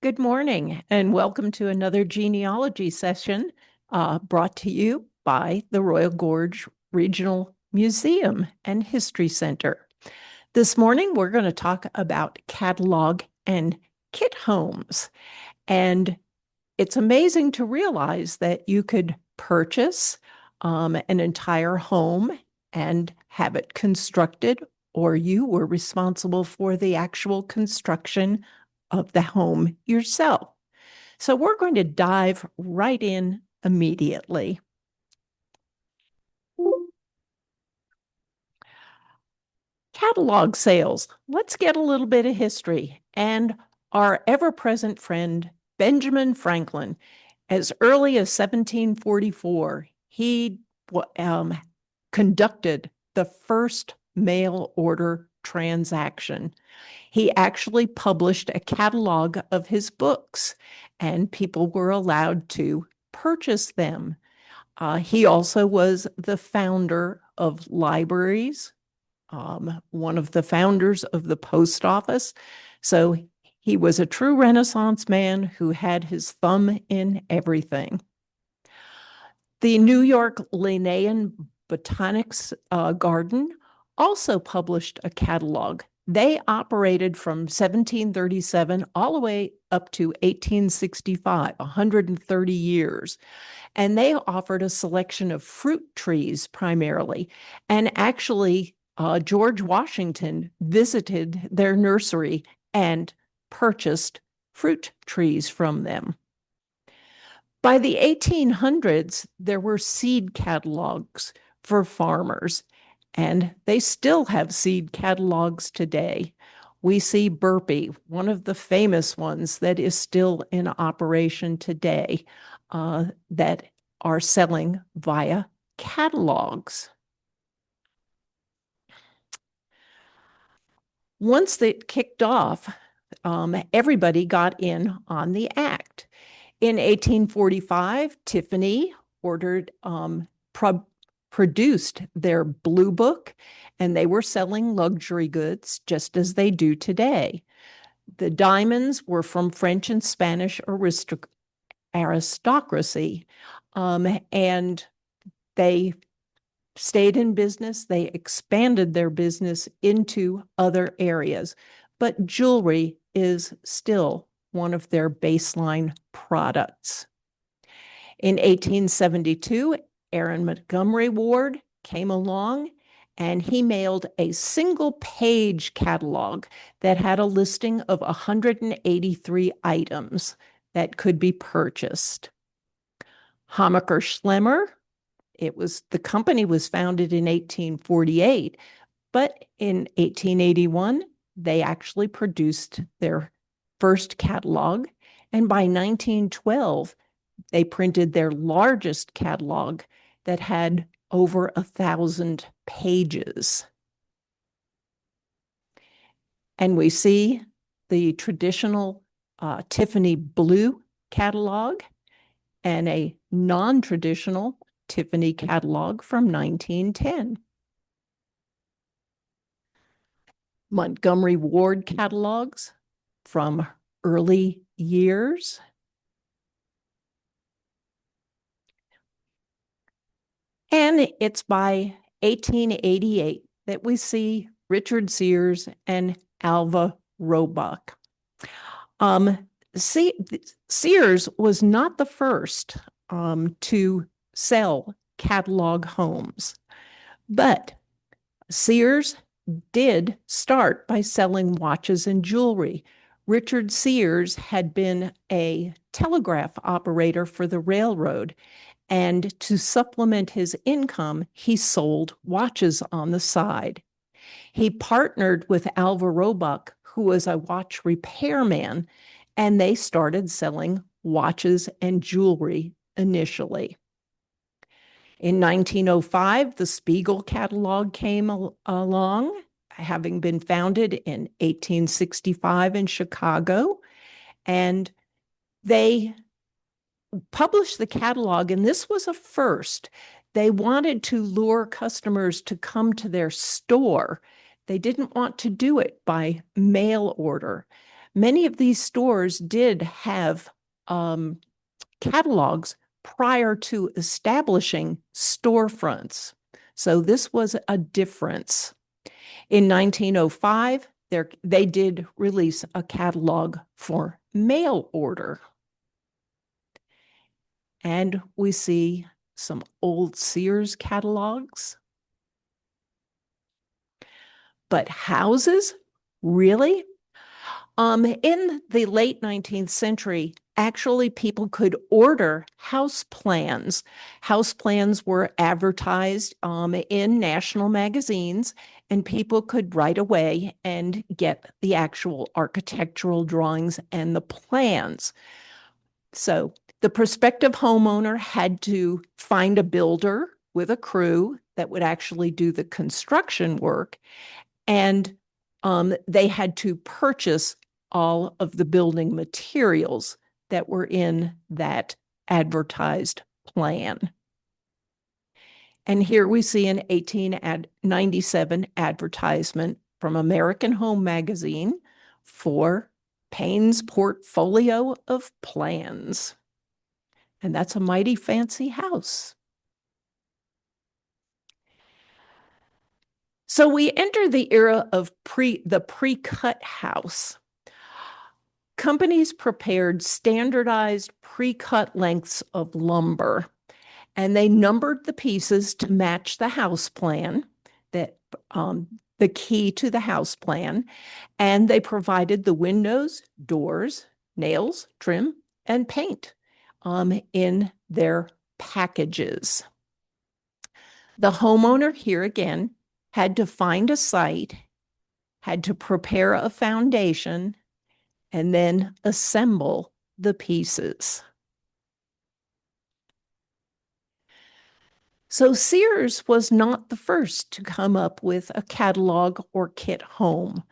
Good morning, and welcome to another genealogy session brought to you by the Royal Gorge Regional Museum and History Center. This morning, we're going to talk about catalog and kit homes. And it's amazing to realize that you could purchase an entire home and have it constructed, or you were responsible for the actual construction of the home yourself. So we're going to dive right in immediately. Catalog sales. Let's get a little bit of history. And our ever-present friend, Benjamin Franklin, as early as 1744, he conducted the first mail order transaction. He actually published a catalog of his books, and people were allowed to purchase them. He also was the founder of libraries, one of the founders of the post office. So he was a true Renaissance man who had his thumb in everything. The New York Linnean Botanics Garden also published a catalog. They operated from 1737 all the way up to 1865, 130 years. And they offered a selection of fruit trees primarily. And actually, George Washington visited their nursery and purchased fruit trees from them. By the 1800s, there were seed catalogs for farmers, and they still have seed catalogs today. We see Burpee, one of the famous ones that is still in operation today, that are selling via catalogs. Once it kicked off, everybody got in on the act. In 1845, Tiffany produced their Blue Book, and they were selling luxury goods just as they do today. The diamonds were from French and Spanish aristocracy, and they stayed in business. They expanded their business into other areas, but jewelry is still one of their baseline products. In 1872, Aaron Montgomery Ward came along, and he mailed a single-page catalog that had a listing of 183 items that could be purchased. Hammacher Schlemmer, the company was founded in 1848, but in 1881, they actually produced their first catalog, and by 1912, they printed their largest catalog that had over 1,000 pages. And we see the traditional Tiffany Blue catalog and a non-traditional Tiffany catalog from 1910. Montgomery Ward catalogs from early years. And it's by 1888 that we see Richard Sears and Alva Roebuck. Sears was not the first to sell catalog homes, but Sears did start by selling watches and jewelry. Richard Sears had been a telegraph operator for the railroad, and to supplement his income, he sold watches on the side. He partnered with Alva Roebuck, who was a watch repairman, and they started selling watches and jewelry initially. In 1905, the Spiegel catalog came along, having been founded in 1865 in Chicago, and they published the catalog, and this was a first. They wanted to lure customers to come to their store. They didn't want to do it by mail order. Many of these stores did have catalogs prior to establishing storefronts. So this was a difference. In 1905, they did release a catalog for mail order. And we see some old Sears catalogs. But houses? Really? In the late 19th century, actually people could order house plans. House plans were advertised in national magazines, and people could right away and get the actual architectural drawings and the plans. So the prospective homeowner had to find a builder with a crew that would actually do the construction work, and they had to purchase all of the building materials that were in that advertised plan. And here we see an 1897 advertisement from American Home Magazine for Payne's portfolio of plans. And that's a mighty fancy house. So we enter the era of the pre-cut house. Companies prepared standardized pre-cut lengths of lumber, and they numbered the pieces to match the house plan, that the key to the house plan, and they provided the windows, doors, nails, trim, and paint in their packages. The homeowner here again had to find a site, had to prepare a foundation, and then assemble the pieces. So Sears was not the first to come up with a catalog or kit home.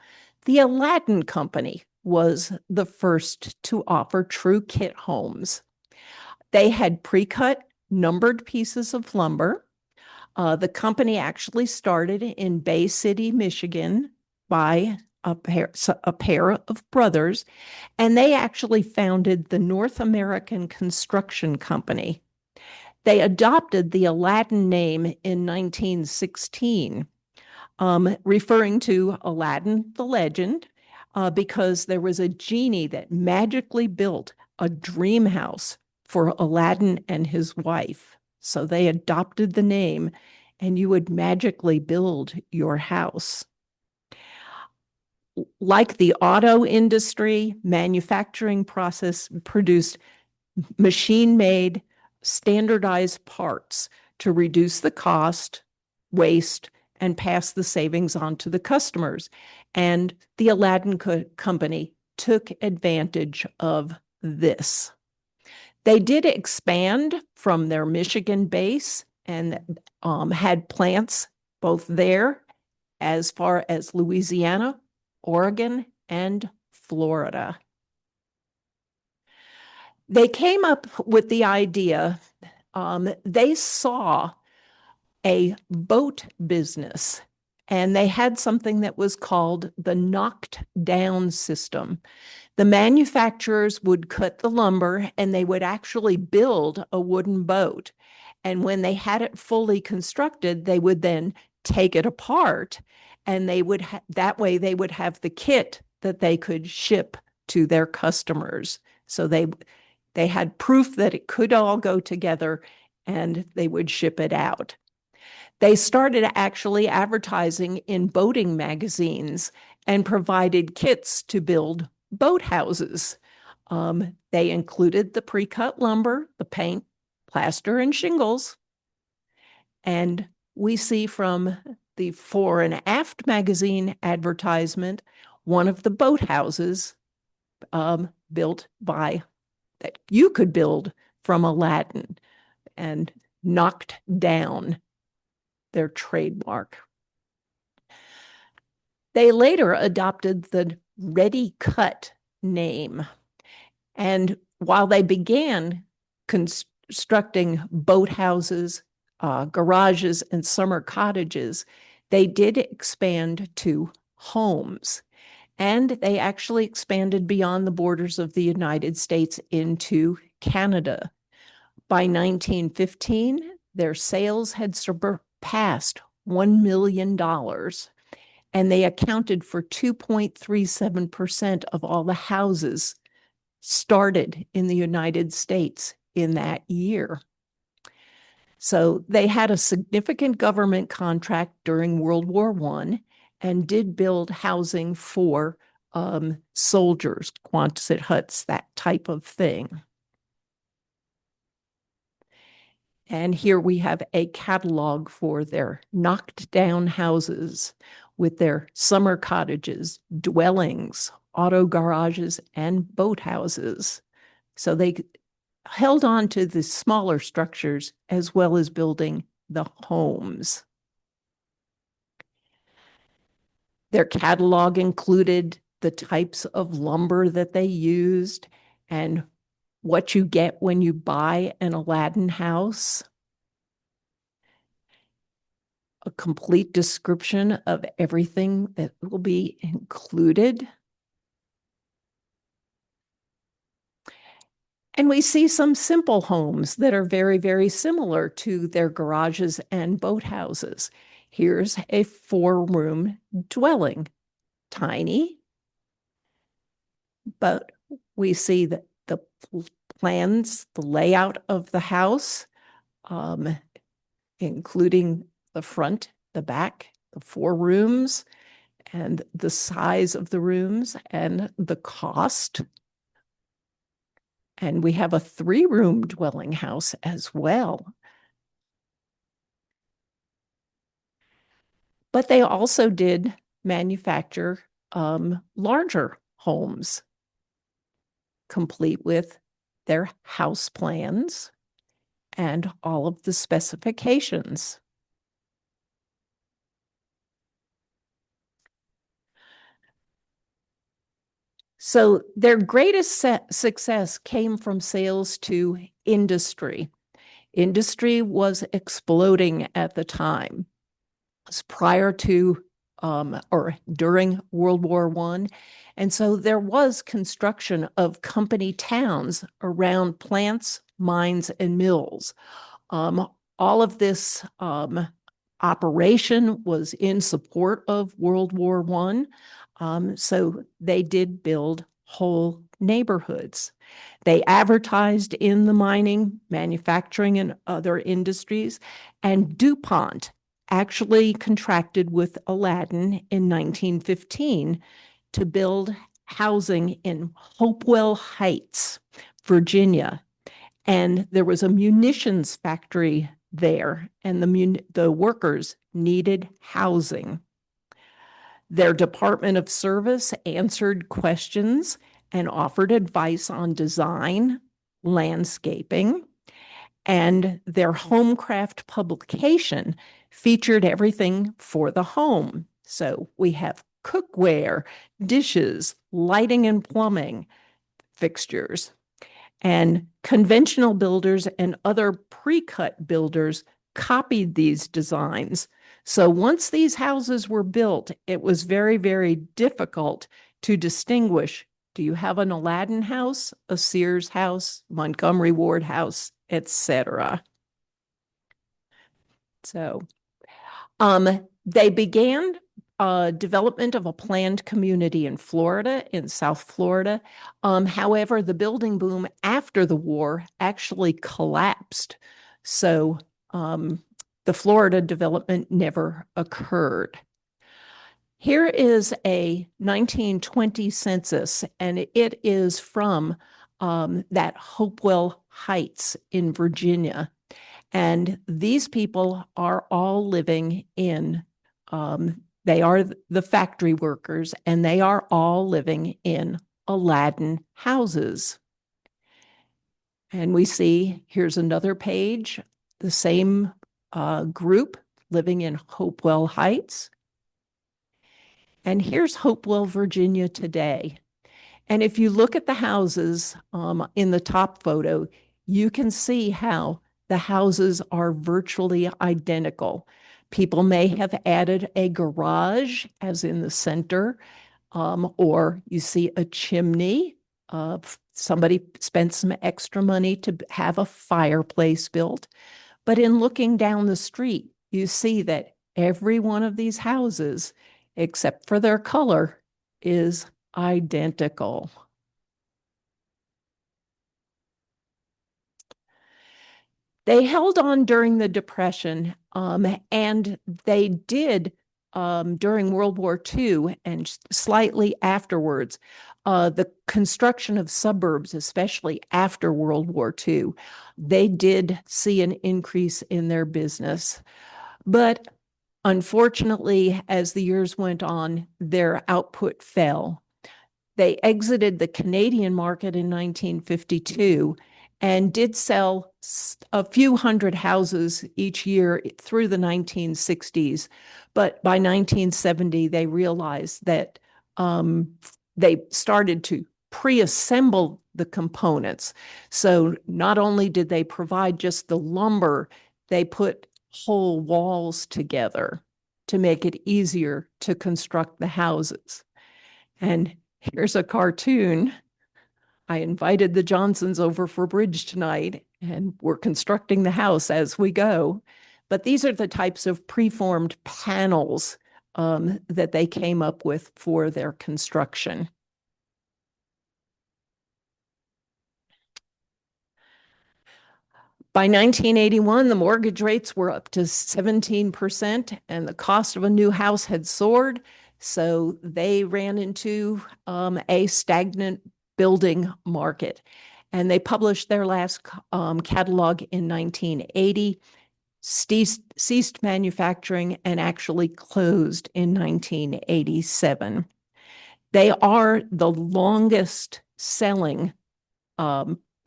The Aladdin Company was the first to offer true kit homes. They had pre-cut, numbered pieces of lumber. The company actually started in Bay City, Michigan, by a pair of brothers, and they actually founded the North American Construction Company. They adopted the Aladdin name in 1916, referring to Aladdin the legend, because there was a genie that magically built a dream house for Aladdin and his wife. So they adopted the name, and you would magically build your house. Like the auto industry, manufacturing process produced machine-made, standardized parts to reduce the cost, waste, and pass the savings on to the customers. And the Aladdin Company took advantage of this. They did expand from their Michigan base and had plants both there as far as Louisiana, Oregon, and Florida. They came up with the idea, they saw a boat business, and they had something that was called the knocked down system. The manufacturers would cut the lumber and they would actually build a wooden boat. And when they had it fully constructed, they would then take it apart, and they would that way they would have the kit that they could ship to their customers. So they had proof that it could all go together, and they would ship it out. They started actually advertising in boating magazines and provided kits to build boathouses. They included the pre-cut lumber, the paint, plaster, and shingles. And we see from the Fore and Aft magazine advertisement, one of the boathouses built by that you could build from Aladdin, and knocked down their trademark. They later adopted the Ready Cut name. And while they began constructing boathouses, garages, and summer cottages, they did expand to homes. And they actually expanded beyond the borders of the United States into Canada. By 1915, their sales had surpassed $1 million, and they accounted for 2.37% of all the houses started in the United States in that year. So they had a significant government contract during World War I and did build housing for soldiers, Quonset huts, that type of thing. And here we have a catalog for their knocked down houses with their summer cottages, dwellings, auto garages, and boathouses. So they held on to the smaller structures as well as building the homes. Their catalog included the types of lumber that they used and what you get when you buy an Aladdin house. A complete description of everything that will be included. And we see some simple homes that are very, very similar to their garages and boathouses. Here's a 4-room dwelling, tiny, but we see that the plans, the layout of the house, including the front, the back, the 4 rooms, and the size of the rooms and the cost. And we have a 3-room dwelling house as well. But they also did manufacture larger homes, complete with their house plans and all of the specifications. So their greatest success came from sales to industry. Industry was exploding at the time. It was prior to or during World War I. And so there was construction of company towns around plants, mines, and mills. All of this operation was in support of World War I. So they did build whole neighborhoods. They advertised in the mining, manufacturing, and other industries. And DuPont actually contracted with Aladdin in 1915 to build housing in Hopewell Heights, Virginia. And there was a munitions factory there, and the workers needed housing. Their Department of Service answered questions and offered advice on design, landscaping, and their Homecraft publication featured everything for the home. So we have cookware, dishes, lighting and plumbing fixtures. And conventional builders and other pre-cut builders copied these designs. So once these houses were built, it was very, very difficult to distinguish, do you have an Aladdin house, a Sears house, Montgomery Ward house, etc. So they began development of a planned community in Florida, in South Florida. However, the building boom after the war actually collapsed. So the Florida development never occurred. Here is a 1920 census, and it is from that Hopewell Heights in Virginia. And these people are all living in, they are the factory workers, and they are all living in Aladdin houses. And we see, here's another page, the same group living in Hopewell Heights. And here's Hopewell, Virginia today. And if you look at the houses in the top photo, you can see how the houses are virtually identical. People may have added a garage, as in the center, or you see a chimney. Somebody spent some extra money to have a fireplace built. But in looking down the street, you see that every one of these houses, except for their color, is identical. They held on during the Depression, and they did during World War II and slightly afterwards. The construction of suburbs, especially after World War II, they did see an increase in their business. But unfortunately, as the years went on, their output fell. They exited the Canadian market in 1952 and did sell a few hundred houses each year through the 1960s. But by 1970, they realized that they started to pre-assemble the components. So not only did they provide just the lumber, they put whole walls together to make it easier to construct the houses. And here's a cartoon. I invited the Johnsons over for bridge tonight, and we're constructing the house as we go. But these are the types of preformed panels that they came up with for their construction. By 1981, the mortgage rates were up to 17%, and the cost of a new house had soared. So they ran into a stagnant building market. And they published their last catalog in 1980, ceased manufacturing, and actually closed in 1987. They are the longest selling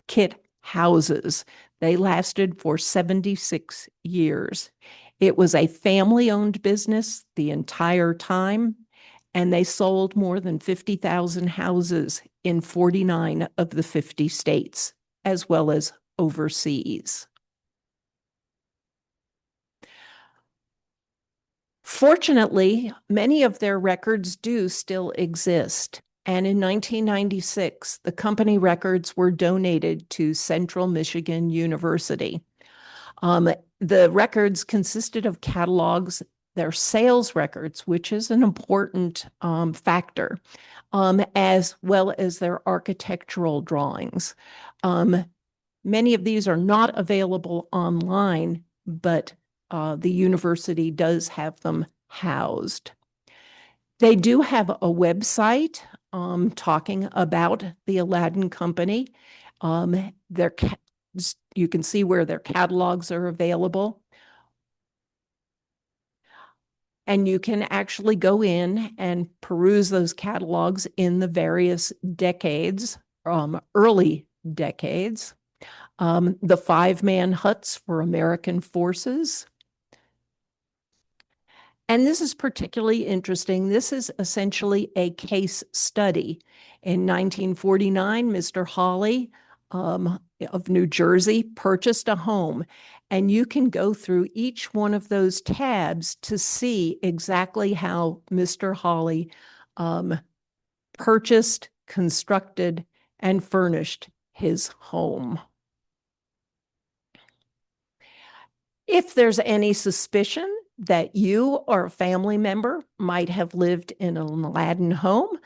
kit houses. They lasted for 76 years. It was a family-owned business the entire time, and they sold more than 50,000 houses in 49 of the 50 states, as well as overseas. Fortunately, many of their records do still exist. And in 1996, the company records were donated to Central Michigan University. The records consisted of catalogs, their sales records, which is an important factor, as well as their architectural drawings. Many of these are not available online, but the university does have them housed. They do have a website talking about the Aladdin Company. You can see where their catalogs are available. And you can actually go in and peruse those catalogs in the various decades, early decades. The 5-man huts for American forces. And this is particularly interesting. This is essentially a case study. In 1949, Mr. Hawley of New Jersey purchased a home, and you can go through each one of those tabs to see exactly how Mr. Hawley purchased, constructed, and furnished his home. If there's any suspicion that you or a family member might have lived in an Aladdin home,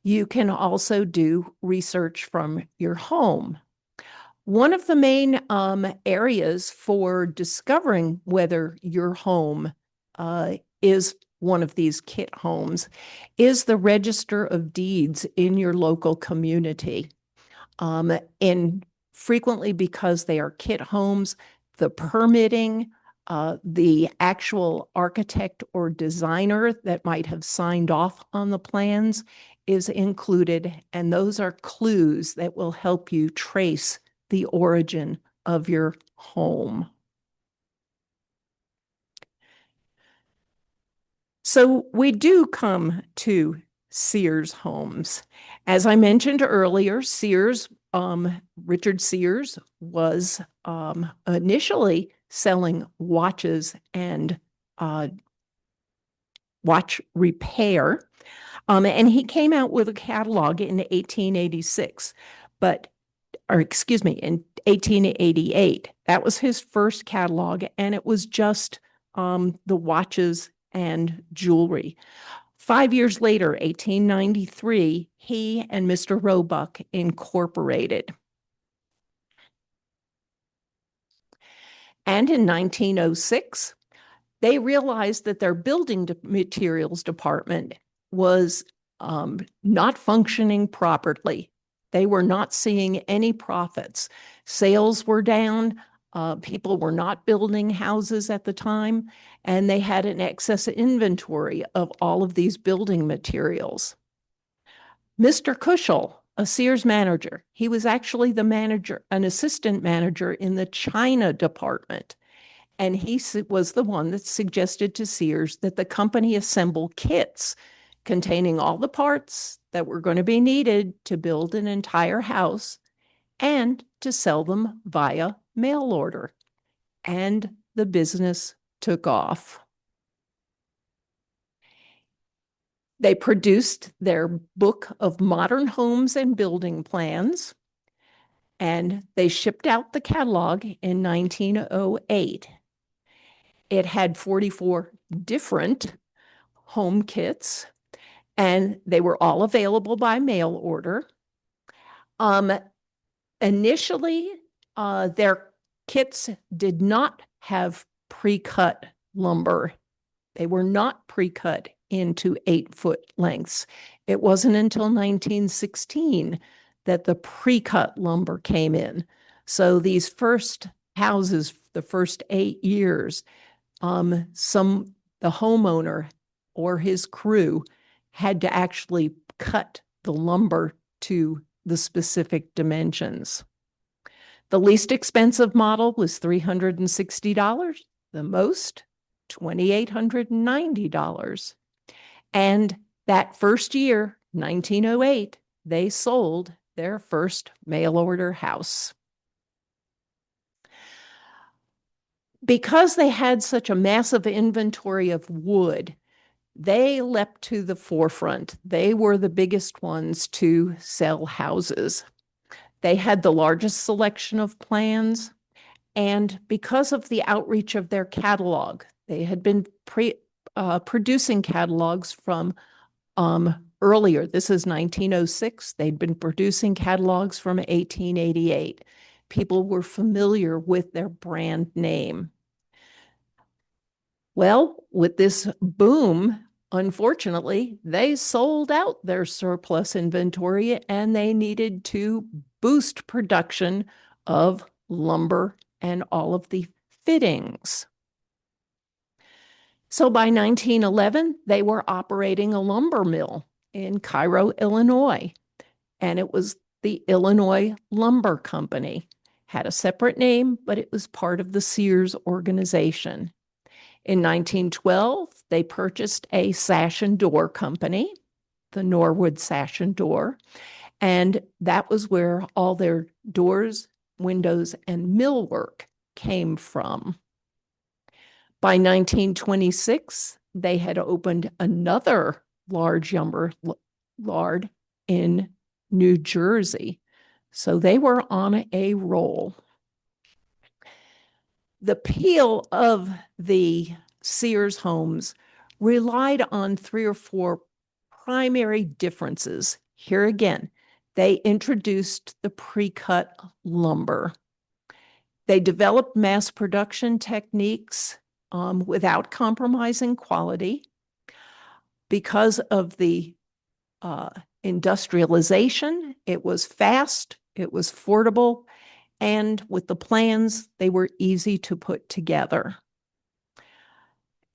you can also do research from your home. One of the main areas for discovering whether your home is one of these kit homes is the Register of Deeds in your local community. And frequently, because they are kit homes, the permitting, the actual architect or designer that might have signed off on the plans is included, and those are clues that will help you trace the origin of your home. So we do come to Sears homes. As I mentioned earlier, Richard Sears was initially selling watches and watch repair. And he came out with a catalog in 1886, but, or excuse me, in 1888. That was his first catalog, and it was just the watches and jewelry. 5 years later, 1893, he and Mr. Roebuck incorporated. And in 1906, they realized that their building materials department was not functioning properly. They were not seeing any profits. Sales were down. People were not building houses at the time, and they had an excess inventory of all of these building materials. Mr. Cushel, a Sears manager, he was actually the manager, an assistant manager in the China department. And he was the one that suggested to Sears that the company assemble kits containing all the parts that were going to be needed to build an entire house and to sell them via mail order. And the business took off. They produced their book of modern homes and building plans, and they shipped out the catalog in 1908. It had 44 different home kits, and they were all available by mail order. Initially, their kits did not have pre-cut lumber. They were not pre-cut into 8-foot lengths. It wasn't until 1916 that the pre-cut lumber came in. So these first houses, the first 8 years, the homeowner or his crew had to actually cut the lumber to the specific dimensions. The least expensive model was $360. The most, $2,890. And that first year, 1908, they sold their first mail order house. Because they had such a massive inventory of wood, they leapt to the forefront. They were the biggest ones to sell houses. They had the largest selection of plans. And because of the outreach of their catalog, they had been producing catalogs from earlier. This is 1906. They'd been producing catalogs from 1888. People were familiar with their brand name. Well, with this boom, unfortunately, they sold out their surplus inventory and they needed to boost production of lumber and all of the fittings. So by 1911, they were operating a lumber mill in Cairo, Illinois, and it was the Illinois Lumber Company. Had a separate name, but it was part of the Sears organization. In 1912, they purchased a sash and door company, the Norwood Sash and Door, and that was where all their doors, windows, and millwork came from. By 1926, they had opened another large lumber yard in New Jersey. So they were on a roll. The appeal of the Sears homes relied on 3 or 4 primary differences. Here again, they introduced the pre-cut lumber. They developed mass production techniques without compromising quality. Because of the industrialization, it was fast, it was affordable, and with the plans, they were easy to put together.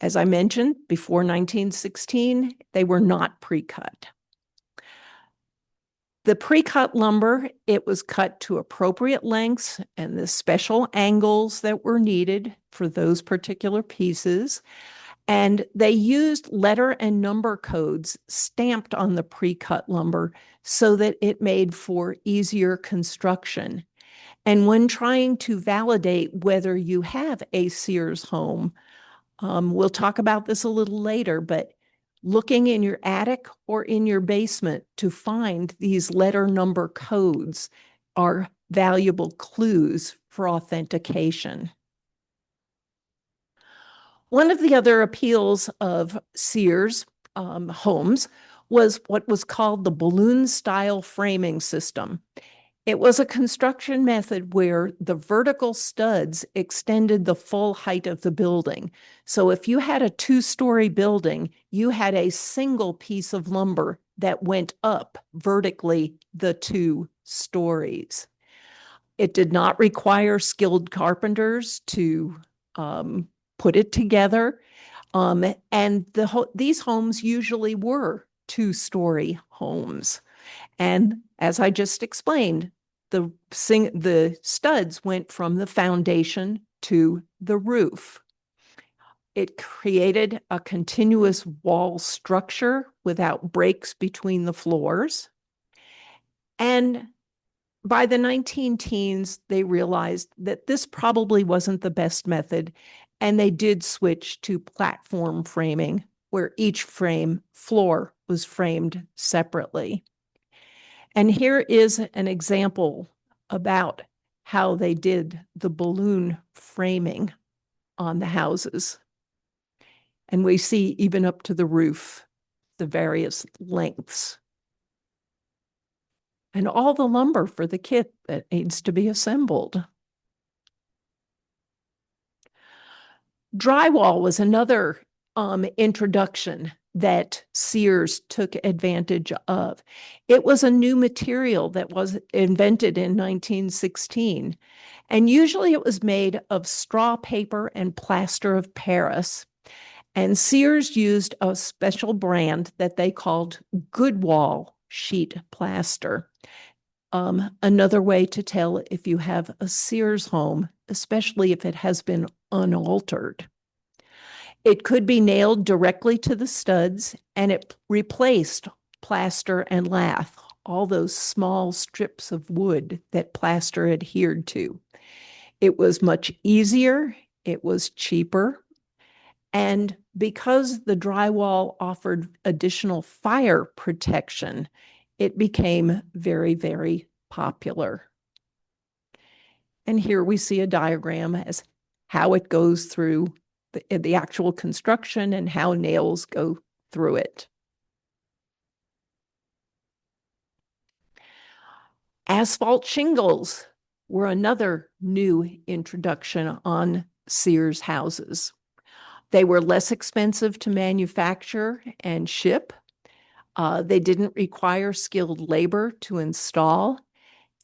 As I mentioned, before 1916, they were not pre-cut. The pre-cut lumber, it was cut to appropriate lengths and the special angles that were needed for those particular pieces. And they used letter and number codes stamped on the pre-cut lumber so that it made for easier construction. And when trying to validate whether you have a Sears home, we'll talk about this a little later, but looking in your attic or in your basement to find these letter number codes are valuable clues for authentication. One of the other appeals of Sears homes was what was called the balloon style framing system. It was a construction method where the vertical studs extended the full height of the building. So if you had a two-story building, you had a single piece of lumber that went up vertically the 2 stories. It did not require skilled carpenters to put it together. And these homes usually were two-story homes. And as I just explained, the studs went from the foundation to the roof. It created a continuous wall structure without breaks between the floors. And by the 19 teens, they realized that this probably wasn't the best method, and they did switch to platform framing, where each frame floor was framed separately. And here is an example about how they did the balloon framing on the houses. And we see even up to the roof, the various lengths. And all the lumber for the kit that needs to be assembled. Drywall was another introduction that Sears took advantage of. It was a new material that was invented in 1916, and usually it was made of straw paper and plaster of Paris. And Sears used a special brand that they called Goodwall sheet plaster. Another way to tell if you have a Sears home, especially if it has been unaltered. It could be nailed directly to the studs, and it replaced plaster and lath, all those small strips of wood that plaster adhered to. It was much easier, it was cheaper, and because the drywall offered additional fire protection, it became very, very popular. And here we see a diagram as how it goes through the actual construction and how nails go through it. Asphalt shingles were another new introduction on Sears houses. They were less expensive to manufacture and ship. They didn't require skilled labor to install.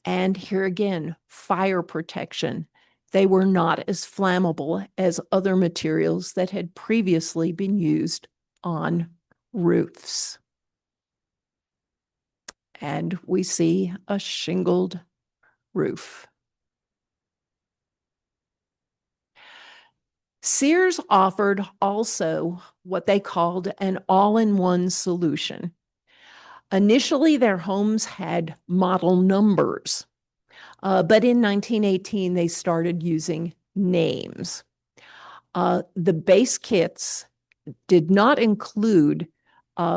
And here again, fire protection. They were not as flammable as other materials that had previously been used on roofs. And we see a shingled roof. Sears offered also what they called an all-in-one solution. Initially, their homes had model numbers, but in 1918, they started using names. The base kits did not include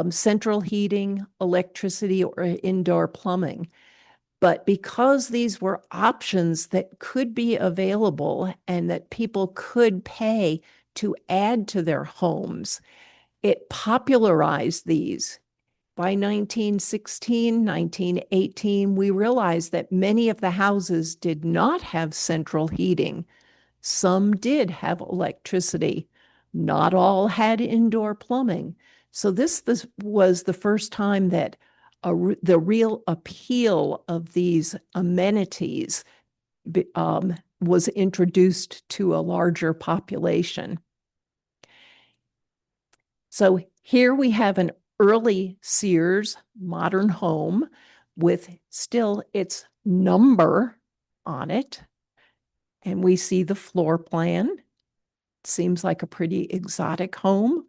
central heating, electricity, or indoor plumbing. But because these were options that could be available and that people could pay to add to their homes, it popularized these. By 1916, 1918, we realized that many of the houses did not have central heating. Some did have electricity. Not all had indoor plumbing. So this was the first time that the real appeal of these amenities was introduced to a larger population. So here we have an early Sears modern home with still its number on it. And we see the floor plan. Seems like a pretty exotic home.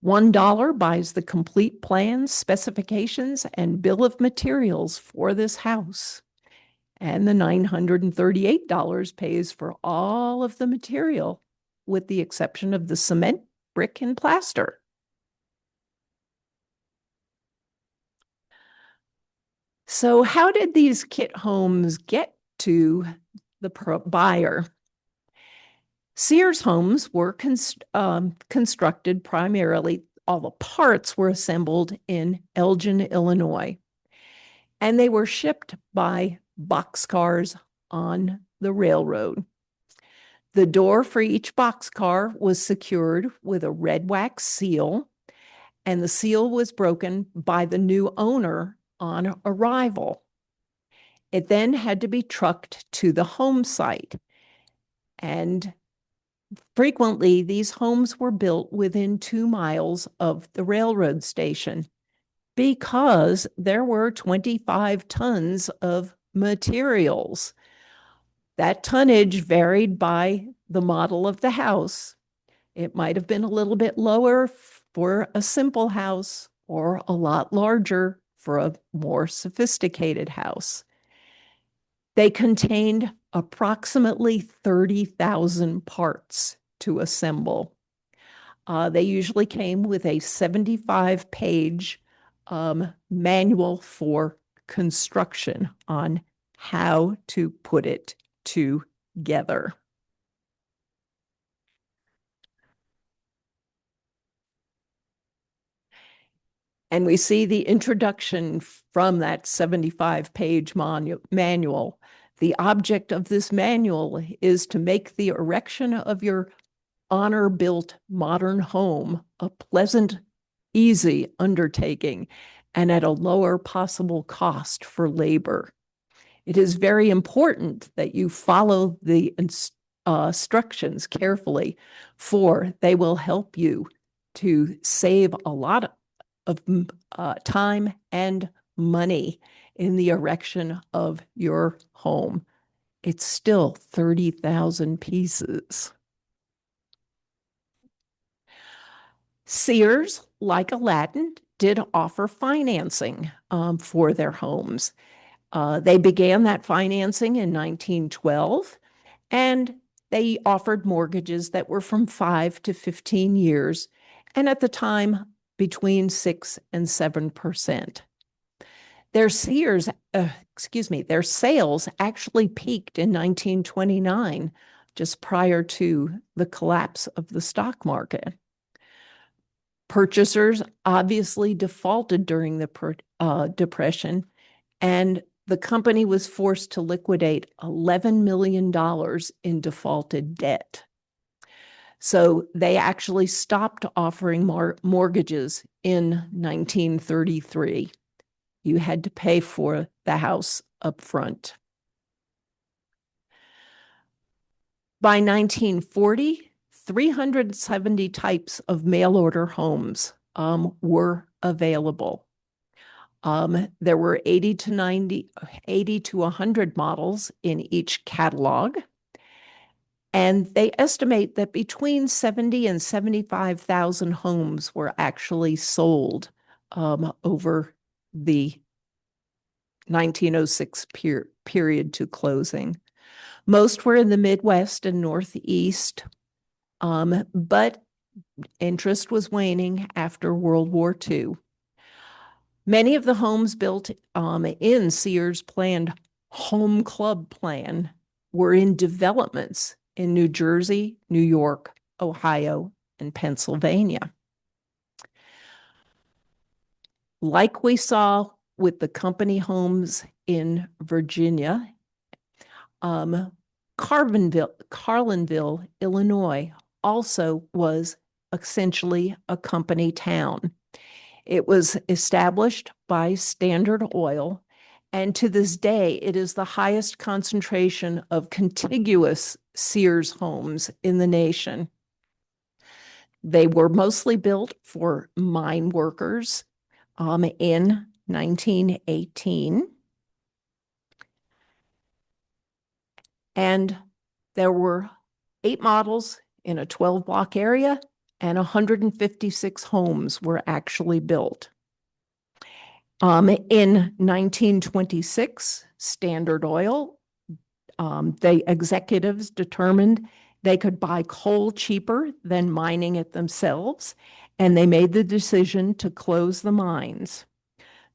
$1 buys the complete plans, specifications, and bill of materials for this house. And the $938 pays for all of the material, with the exception of the cement, brick, and plaster. So, how did these kit homes get to the buyer? Sears homes were constructed primarily, all the parts were assembled in Elgin, Illinois, and they were shipped by boxcars on the railroad. The door for each boxcar was secured with a red wax seal, and the seal was broken by the new owner on arrival. It then had to be trucked to the home site. And frequently, these homes were built within 2 miles of the railroad station because there were 25 tons of materials. That tonnage varied by the model of the house. It might have been a little bit lower for a simple house or a lot larger for a more sophisticated house. They contained approximately 30,000 parts to assemble. They usually came with a 75-page manual for construction on how to put it together. And we see the introduction from that 75-page manual. The object of this manual is to make the erection of your honor-built modern home a pleasant, easy undertaking and at a lower possible cost for labor. It is very important that you follow the instructions carefully, for they will help you to save a lot of time and money in the erection of your home. It's still 30,000 pieces. Sears, like Aladdin, did offer financing for their homes. They began that financing in 1912, and they offered mortgages that were from 5 to 15 years, and at the time, between 6 and 7%. Their sales actually peaked in 1929, just prior to the collapse of the stock market. Purchasers obviously defaulted during the Depression, and the company was forced to liquidate $11 million in defaulted debt. So they actually stopped offering mortgages in 1933. You had to pay for the house up front. By 1940, 370 types of mail order homes were available. There were 80 to 100 models in each catalog. And they estimate that between 70 and 75,000 homes were actually sold over the 1906 period to closing. Most were in the Midwest and Northeast, but interest was waning after World War II. Many of the homes built in Sears' planned home club plan were in developments in New Jersey, New York, Ohio, and Pennsylvania. Like we saw with the company homes in Virginia, Carlinville, Illinois, also was essentially a company town. It was established by Standard Oil, and to this day, it is the highest concentration of contiguous Sears homes in the nation. They were mostly built for mine workers in 1918. And there were 8 models in a 12-block area, and 156 homes were actually built. In 1926, Standard Oil, the executives determined they could buy coal cheaper than mining it themselves, and they made the decision to close the mines.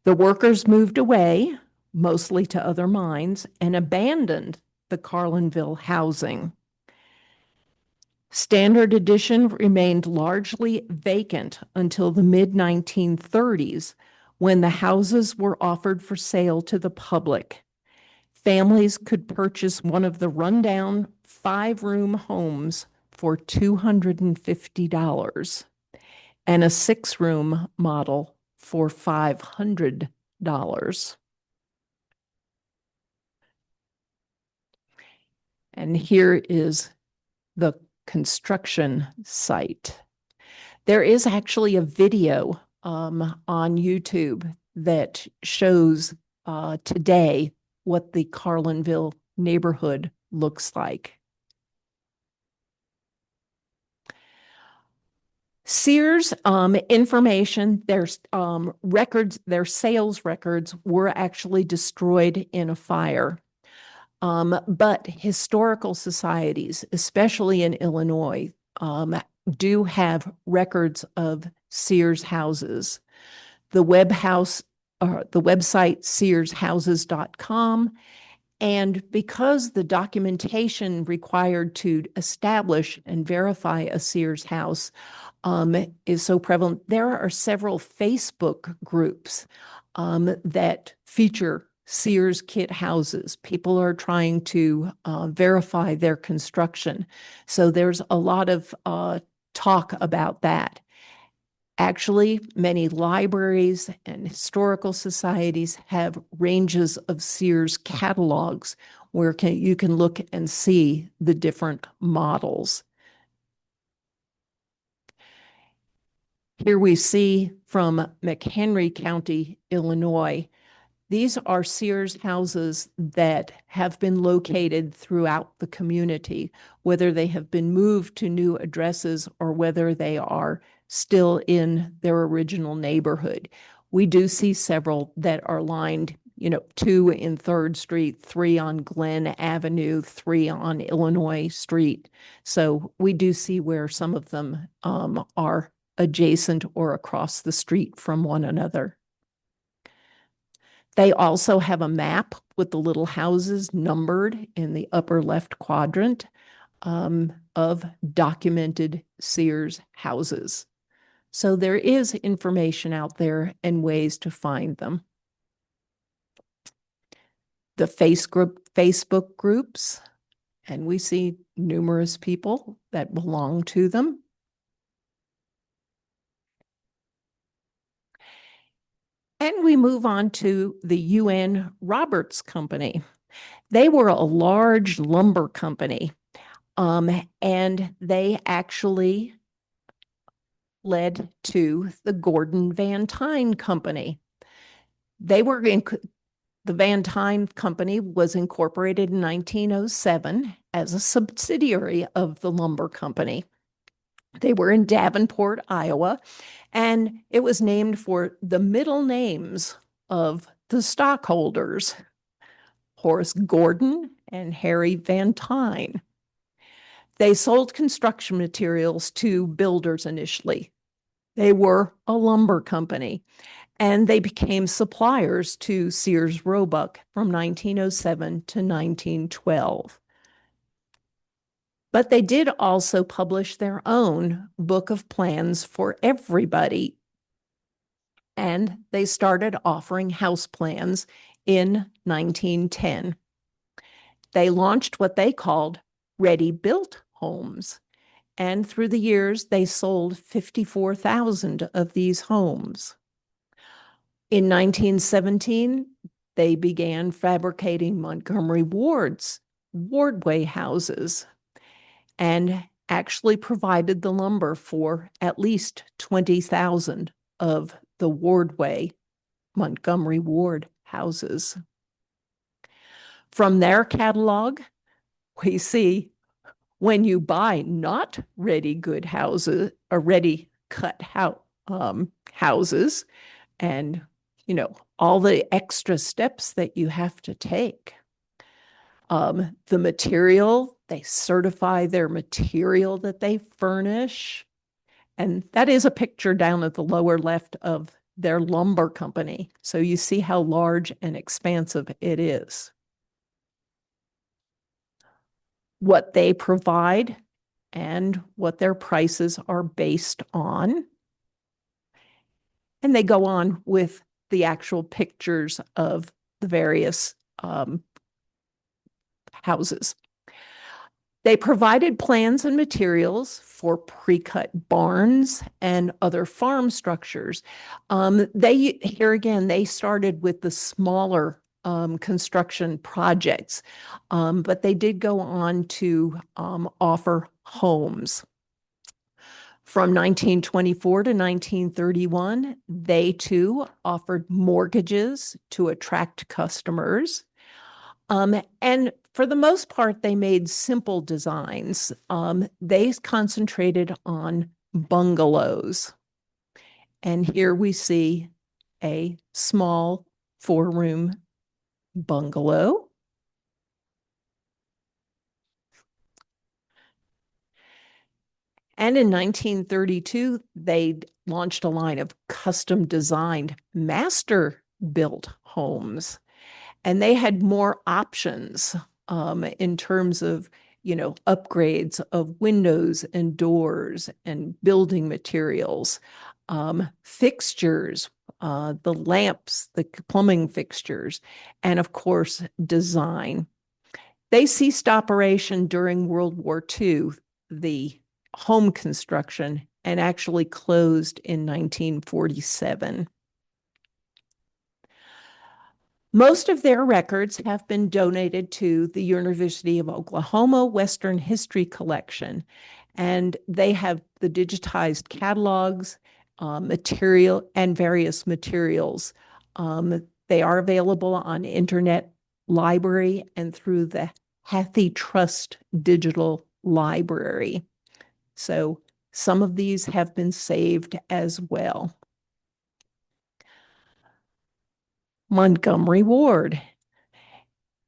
The workers moved away, mostly to other mines, and abandoned the Carlinville housing. Standard Edition remained largely vacant until the mid 1930s, when the houses were offered for sale to the public. Families could purchase one of the rundown 5-room homes for $250 and a 6-room model for $500. And here is the construction site. There is actually a video on YouTube that shows today what the Carlinville neighborhood looks like. Sears information, their records, their sales records were actually destroyed in a fire. But historical societies, especially in Illinois, do have records of Sears houses. The website searshouses.com. And because the documentation required to establish and verify a Sears house is so prevalent, there are several Facebook groups that feature Sears kit houses. People are trying to verify their construction. So there's a lot of talk about that. Actually, many libraries and historical societies have ranges of Sears catalogs where you can look and see the different models. Here we see from McHenry County, Illinois. These are Sears houses that have been located throughout the community, whether they have been moved to new addresses or whether they are still in their original neighborhood. We do see several that are lined, 2 in 3rd Street, 3 on Glen Avenue, 3 on Illinois Street. So we do see where some of them are adjacent or across the street from one another. They also have a map with the little houses numbered in the upper left quadrant of documented Sears houses. So there is information out there and ways to find them. The Facebook groups, and we see numerous people that belong to them. And we move on to the UN Roberts Company. They were a large lumber company, and they actually led to the Gordon Van Tyne Company. The Van Tyne Company was incorporated in 1907 as a subsidiary of the lumber company. They were in Davenport, Iowa, and it was named for the middle names of the stockholders, Horace Gordon and Harry Van Tyne. They sold construction materials to builders initially. They were a lumber company, and they became suppliers to Sears Roebuck from 1907 to 1912. But they did also publish their own book of plans for everybody. And they started offering house plans in 1910. They launched what they called ready-built homes. And through the years, they sold 54,000 of these homes. In 1917, they began fabricating Montgomery Ward's Wardway houses and actually provided the lumber for at least 20,000 of the Wardway Montgomery Ward houses. From their catalog, we see when you buy not ready good houses or ready cut houses, and all the extra steps that you have to take. The material, they certify their material that they furnish. And that is a picture down at the lower left of their lumber company. So you see how large and expansive it is. What they provide and what their prices are based on. And they go on with the actual pictures of the various houses. They provided plans and materials for pre-cut barns and other farm structures. Here again, they started with the smaller construction projects, but they did go on to offer homes. From 1924 to 1931, they too offered mortgages to attract customers. And for the most part, they made simple designs. They concentrated on bungalows. And here we see a small 4-room bungalow. And in 1932, they launched a line of custom designed master built homes. And they had more options in terms of, upgrades of windows and doors and building materials, fixtures, the lamps, the plumbing fixtures, and of course, design. They ceased operation during World War II, the home construction, and actually closed in 1947. Most of their records have been donated to the University of Oklahoma Western History Collection, and they have the digitized catalogs, material, and various materials. They are available on Internet Library and through the HathiTrust Digital Library. So some of these have been saved as well. Montgomery Ward.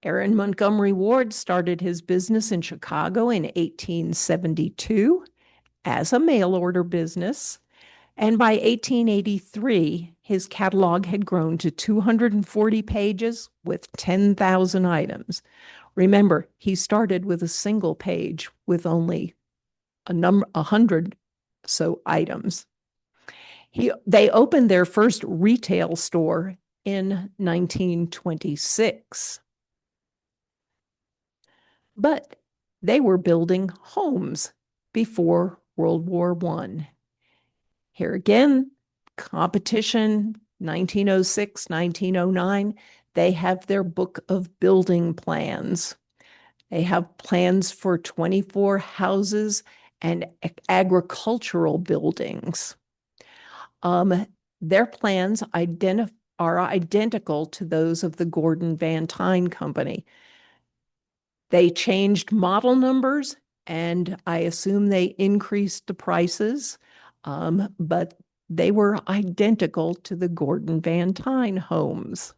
Aaron Montgomery Ward started his business in Chicago in 1872 as a mail order business. And by 1883, his catalog had grown to 240 pages with 10,000 items. Remember, he started with a single page with only 100 so items. They opened their first retail store in 1926. But they were building homes before World War I. Here again, competition, 1906, 1909, they have their book of building plans. They have plans for 24 houses and agricultural buildings. Their plans are identical to those of the Gordon Van Tyne Company. They changed model numbers, and I assume they increased the prices, but they were identical to the Gordon Van Tyne homes.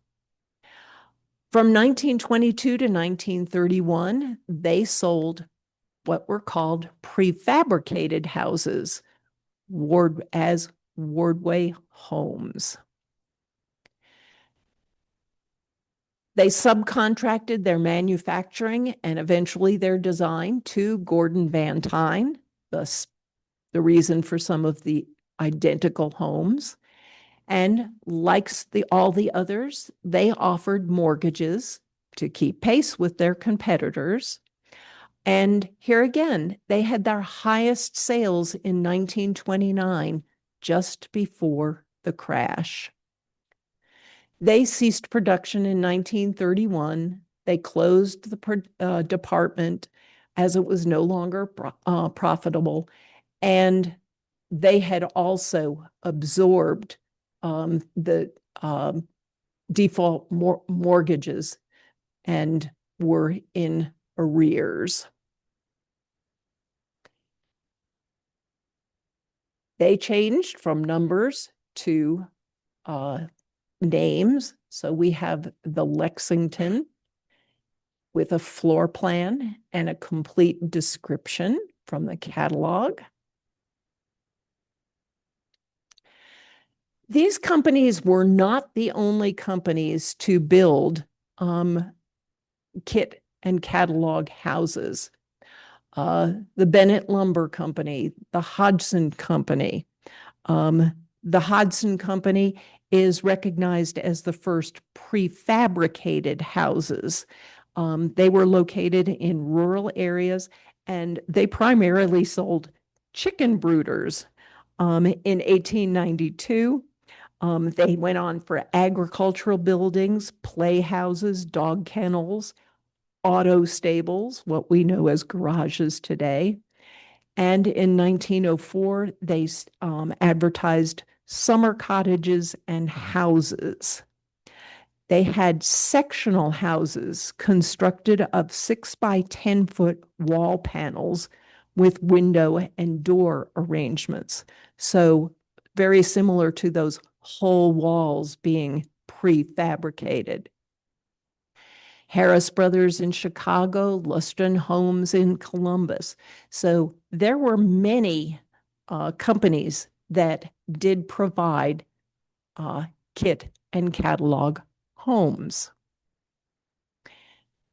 From 1922 to 1931, they sold what were called prefabricated houses as Wardway homes. They subcontracted their manufacturing and eventually their design to Gordon Van Tyne, thus the reason for some of the identical homes. And like all the others, they offered mortgages to keep pace with their competitors. And here again, they had their highest sales in 1929, just before the crash. They ceased production in 1931. They closed the department as it was no longer profitable. And they had also absorbed the default mortgages and were in arrears. They changed from numbers to names. So we have the Lexington with a floor plan and a complete description from the catalog. These companies were not the only companies to build kit and catalog houses. The Bennett Lumber Company, the Hodgson Company. The Hodgson Company is recognized as the first prefabricated houses. They were located in rural areas and they primarily sold chicken brooders. In 1892, they went on for agricultural buildings, playhouses, dog kennels, auto stables, what we know as garages today. And in 1904, they advertised summer cottages and houses. They had sectional houses constructed of 6 by 10 foot wall panels with window and door arrangements. So, very similar to those whole walls being prefabricated. Harris Brothers in Chicago, Luston Homes in Columbus. So there were many companies that did provide kit and catalog homes.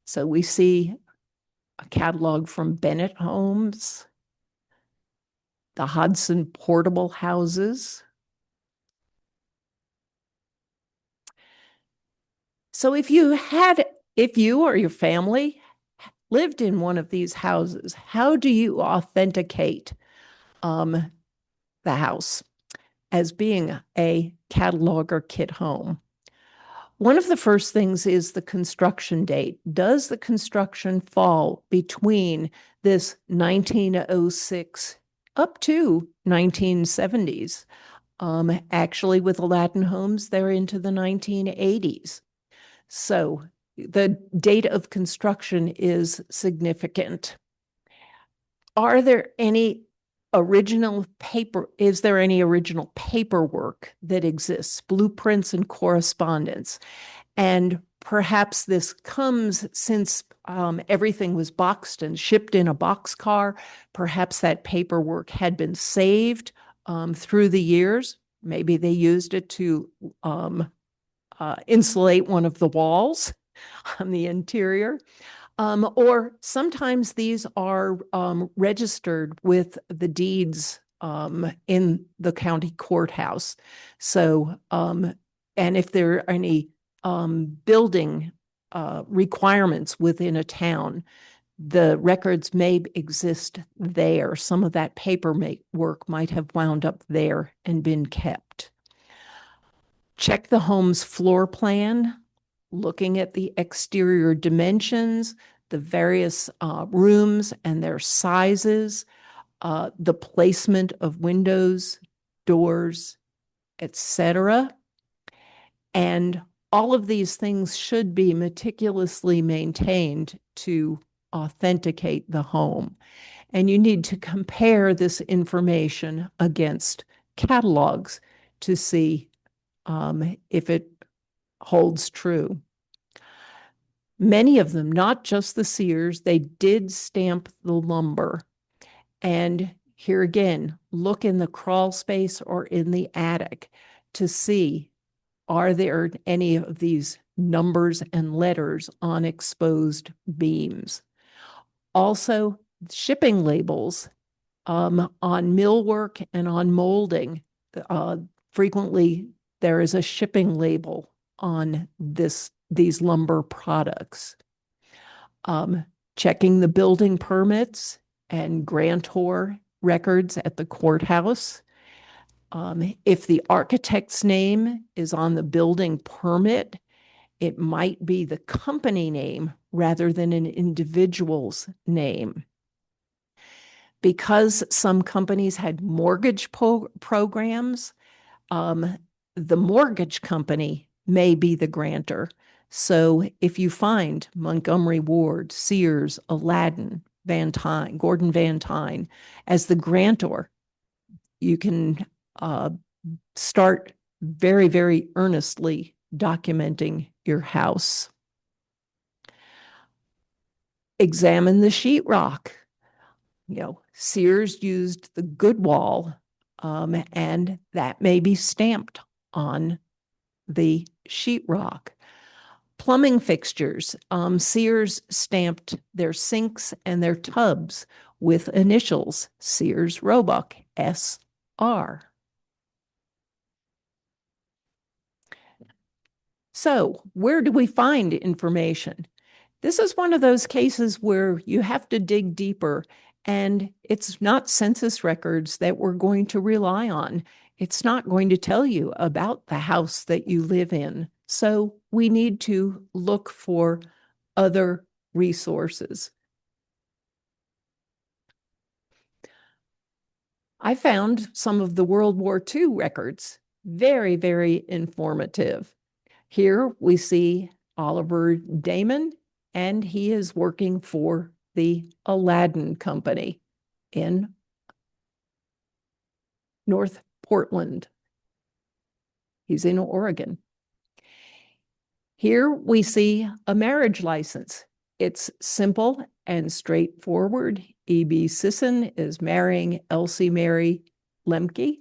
So we see a catalog from Bennett Homes, the Hodgson Portable Houses. So if you or your family lived in one of these houses, how do you authenticate the house as being a catalog or kit home? One of the first things is the construction date. Does the construction fall between this 1906 up to 1970s? Actually, with Aladdin Homes, they're into the 1980s. So the date of construction is significant. Are there any is there any original paperwork that exists, blueprints and correspondence? And perhaps this comes since everything was boxed and shipped in a boxcar. Perhaps that paperwork had been saved through the years. Maybe they used it to insulate one of the walls on the interior. Or sometimes these are registered with the deeds in the county courthouse. So, and if there are any building requirements within a town, the records may exist there. Some of that paperwork might have wound up there and been kept. Check the home's floor plan, looking at the exterior dimensions, the various rooms and their sizes, the placement of windows, doors, etc. And all of these things should be meticulously maintained to authenticate the home. And you need to compare this information against catalogs to see if it holds true. Many of them, not just the Sears, they did stamp the lumber. And here again, look in the crawl space or in the attic to see, are there any of these numbers and letters on exposed beams? Also, shipping labels on millwork and on molding. Frequently, there is a shipping label on these lumber products. Checking the building permits and grantor records at the courthouse. If the architect's name is on the building permit, it might be the company name rather than an individual's name. Because some companies had mortgage programs, the mortgage company may be the grantor. So if you find Montgomery Ward, Sears, Aladdin, Gordon Van Tyne as the grantor, you can start very, very earnestly documenting your house. Examine the sheetrock. Sears used the good wall, and that may be stamped on the sheetrock. Plumbing fixtures. Sears stamped their sinks and their tubs with initials Sears Roebuck, SR. So, where do we find information? This is one of those cases where you have to dig deeper, and it's not census records that we're going to rely on. It's not going to tell you about the house that you live in. So we need to look for other resources. I found some of the World War II records very, very informative. Here we see Oliver Damon, and he is working for the Aladdin Company in North Portland. He's in Oregon. Here we see a marriage license. It's simple and straightforward. E.B. Sisson is marrying Elsie Mary Lemke,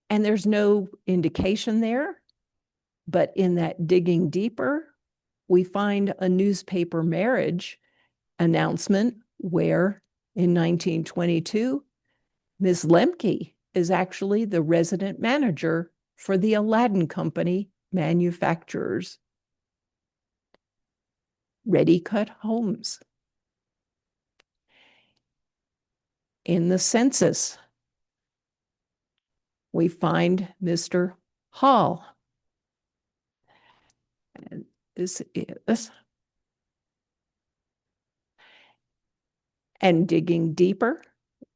and there's no indication there. But in that digging deeper, we find a newspaper marriage announcement where in 1922, Ms. Lemke is actually the resident manager for the Aladdin Company manufacturers. Ready cut homes. In the census, we find Mr. Hall. And this is. And digging deeper,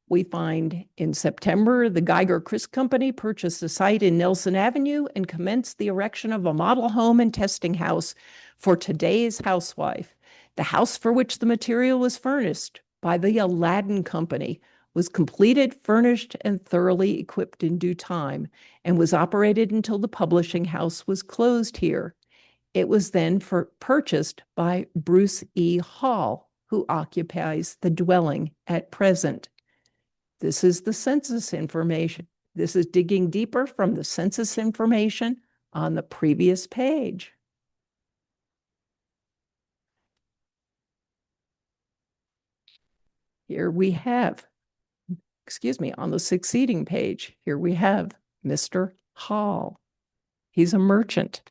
we find in September, the Geiger Crisp Company purchased a site in Nelson Avenue and commenced the erection of a model home and testing house for today's housewife. The house for which the material was furnished by the Aladdin Company was completed, furnished, and thoroughly equipped in due time, and was operated until the publishing house was closed here. It was then purchased by Bruce E. Hall, who occupies the dwelling at present. This is the census information. This is digging deeper from the census information on the previous page. Here we have, on the succeeding page, here we have Mr. Hall. He's a merchant.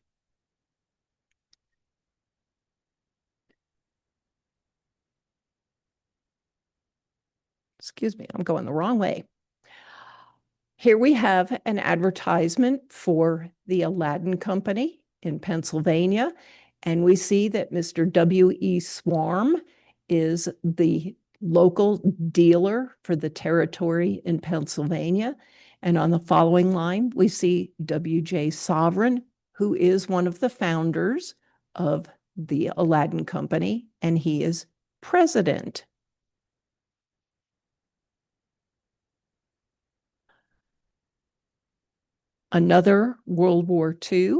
I'm going the wrong way. Here we have an advertisement for the Aladdin Company in Pennsylvania, and we see that Mr. W.E. Swarm is the local dealer for the territory in Pennsylvania. And on the following line, we see W.J. Sovereign, who is one of the founders of the Aladdin Company, and he is president. Another World War II,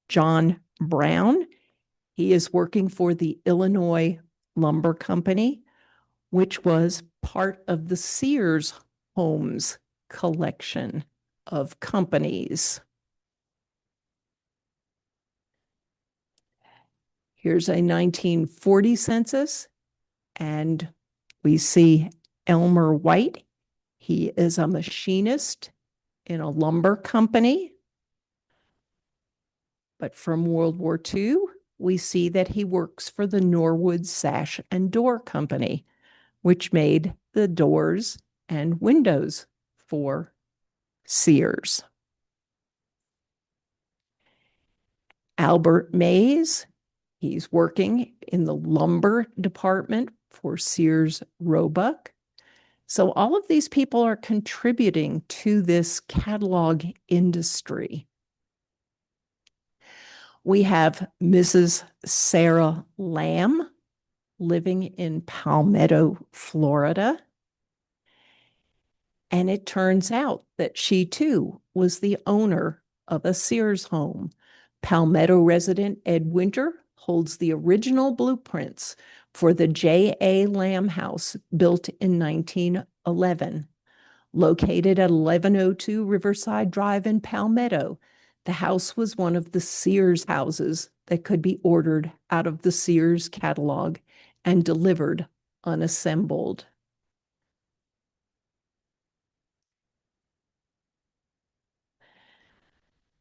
John Brown. He is working for the Illinois Lumber Company, which was part of the Sears Homes collection of companies. Here's a 1940 census, and we see Elmer White. He is a machinist in a lumber company. But from World War II, we see that he works for the Norwood Sash and Door Company, which made the doors and windows for Sears. Albert Mays, he's working in the lumber department for Sears Roebuck. So all of these people are contributing to this catalog industry. We have Mrs. Sarah Lamb living in Palmetto, Florida. And it turns out that she too was the owner of a Sears home. Palmetto resident Ed Winter holds the original blueprints for the J.A. Lamb House built in 1911. Located at 1102 Riverside Drive in Palmetto, the house was one of the Sears houses that could be ordered out of the Sears catalog and delivered unassembled.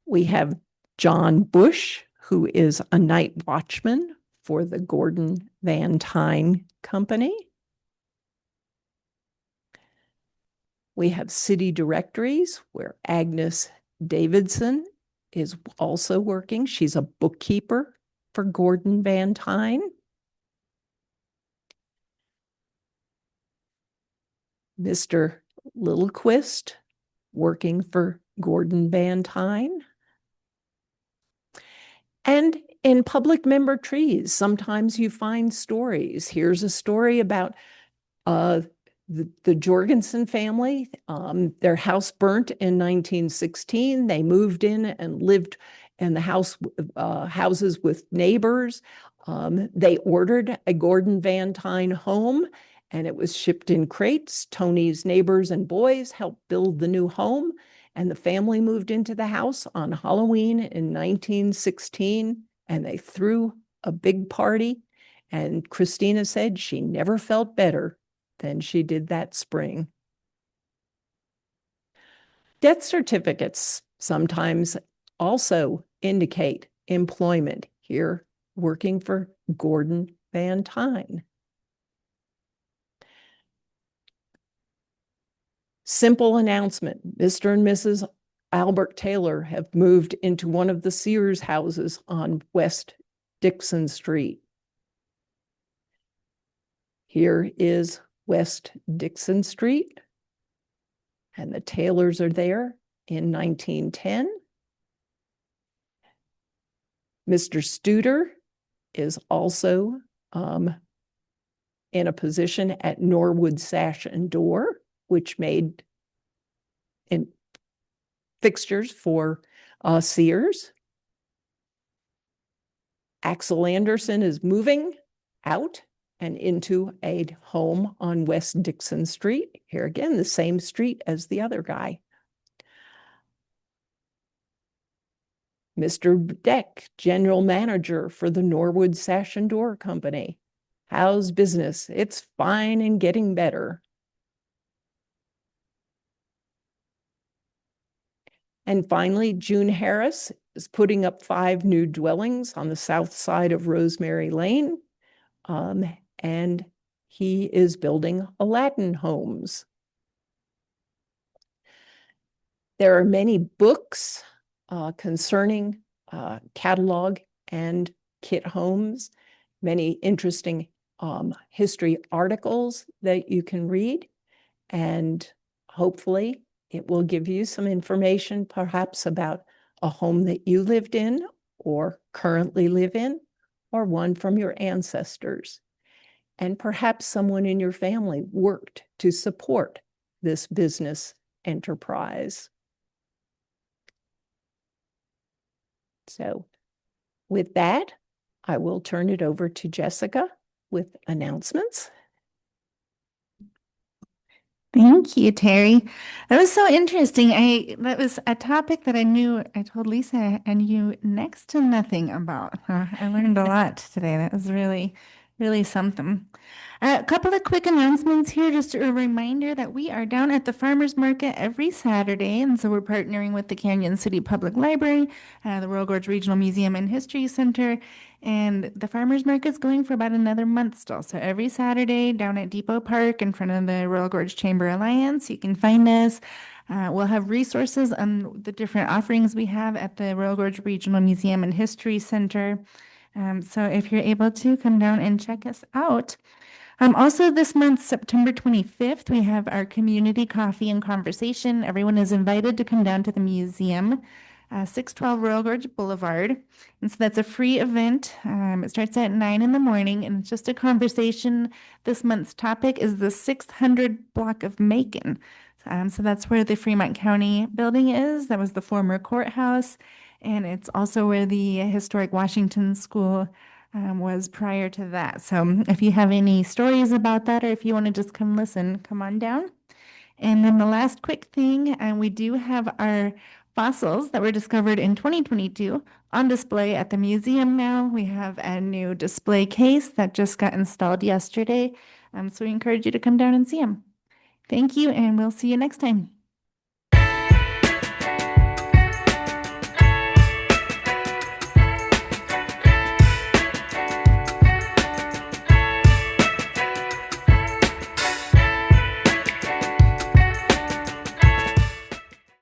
We have John Bush, who is a night watchman for the Gordon Van Tyne Company. We have city directories where Agnes Davidson is also working. She's a bookkeeper for Gordon Van Tyne. Mr. Littlequist working for Gordon Van Tyne. And in public member trees, sometimes you find stories. Here's a story about the Jorgensen family. Their house burnt in 1916. They moved in and lived in the houses with neighbors. They ordered a Gordon Van Tyne home, and it was shipped in crates. Tony's neighbors and boys helped build the new home, and the family moved into the house on Halloween in 1916, and they threw a big party. And Christina said she never felt better than she did that spring. Death certificates sometimes also indicate employment. Here, working for Gordon Van Tyne. Simple announcement. Mr. and Mrs. Albert Taylor have moved into one of the Sears houses on West Dixon Street. Here is West Dixon Street, and the Taylors are there in 1910. Mr. Studer is also in a position at Norwood Sash and Door, which made fixtures for Sears. Axel Anderson is moving out and into a home on West Dixon Street. Here again, the same street as the other guy. Mr. Beck, general manager for the Norwood Sash and Door Company. How's business? It's fine and getting better. And finally, June Harris is putting up 5 new dwellings on the south side of Rosemary Lane. And he is building Aladdin homes. There are many books concerning catalog and kit homes, many interesting history articles that you can read, and hopefully it will give you some information perhaps about a home that you lived in or currently live in, or one from your ancestors. And perhaps someone in your family worked to support this business enterprise. So with that, I will turn it over to Jessica with announcements. Thank you, Terri. That was so interesting. That was a topic that I told Lisa I knew next to nothing about. I learned a lot today. That was really, really something. A couple of quick announcements here, just a reminder that we are down at the Farmers Market every Saturday, and so we're partnering with the Canyon City Public Library, the Royal Gorge Regional Museum and History Center, and the Farmers Market's going for about another month still. So every Saturday down at Depot Park in front of the Royal Gorge Chamber Alliance, you can find us. We'll have resources on the different offerings we have at the Royal Gorge Regional Museum and History Center. So if you're able to, come down and check us out. Also this month, September 25th, we have our community coffee and conversation. Everyone is invited to come down to the museum, 612 Royal Gorge Boulevard. And so that's a free event. It starts at 9 in the morning, and it's just a conversation. This month's topic is the 600 block of Macon. So that's where the Fremont County building is. That was the former courthouse. And it's also where the historic Washington School was prior to that. So if you have any stories about that, or if you want to just come listen, come on down. And then the last quick thing, and we do have our fossils that were discovered in 2022 on display at the museum now. We have a new display case that just got installed yesterday. So we encourage you to come down and see them. Thank you, and we'll see you next time.